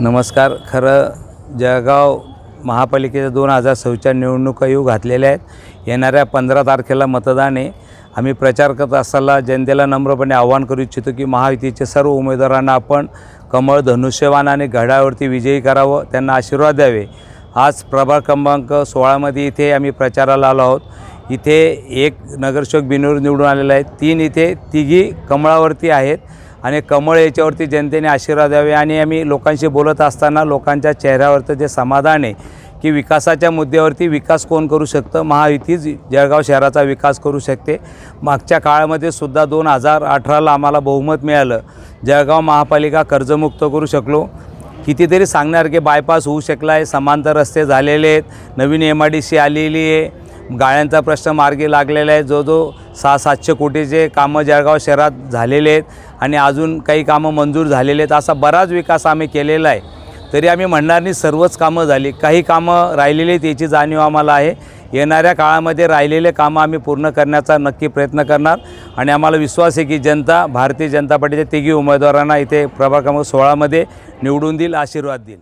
नमस्कार. खरं जळगाव महापालिकेच्या 2026च्या निवडणुका येऊ घातलेल्या आहेत. येणाऱ्या 15 तारखेला मतदान आहे. आम्ही प्रचार करत असताना जनतेला नम्रपणे आवाहन करू इच्छितो की महायुतीचे सर्व उमेदवारांना आपण कमळ धनुष्यबाण आणि घड्याळावरती विजयी करावं, त्यांना आशीर्वाद द्यावे. आज प्रभाग क्रमांक 16मध्ये इथे आम्ही प्रचाराला आलो आहोत. इथे एक नगरसेवक बिनविरोध निवडून आलेला आहे. 3 इथे तिघी कमळावरती आहेत आणि कमळ याच्यावरती जनतेने आशीर्वाद द्यावे. आणि आम्ही लोकांशी बोलत असताना लोकांच्या चेहऱ्यावरचं जे समाधान आहे की विकासाच्या मुद्द्यावरती विकास कोण करू शकतं, महायुतीच जळगाव शहराचा विकास करू शकते. मागच्या काळामध्ये सुद्धा 2018ला आम्हाला बहुमत मिळालं. जळगाव महापालिका कर्जमुक्त करू शकलो. कितीतरी सांगणार की बायपास होऊ शकला आहे, समांतर रस्ते झालेले आहेत, नवीन MIDC आलेली आहे, गाळ्यांचा प्रश्न मार्गी लागलेला आहे. जो 600-700 कोटीचे कामं जळगाव शहरात झालेले आहेत आणि अजून काही कामं मंजूर झालेले आहेत. असा बराच विकास आम्ही केलेला आहे. तरी आम्ही म्हणणार नाही सर्वच कामं झाली, काही कामं राहिलेली आहेत याची जाणीव आम्हाला आहे. येणाऱ्या काळामध्ये राहिलेले कामं आम्ही पूर्ण करण्याचा नक्की प्रयत्न करणार आणि आम्हाला विश्वास आहे की जनता भारतीय जनता पार्टीच्या तिघी उमेदवारांना इथे प्रभाग क्रमांक 16मध्ये निवडून देईल, आशीर्वाद देईल.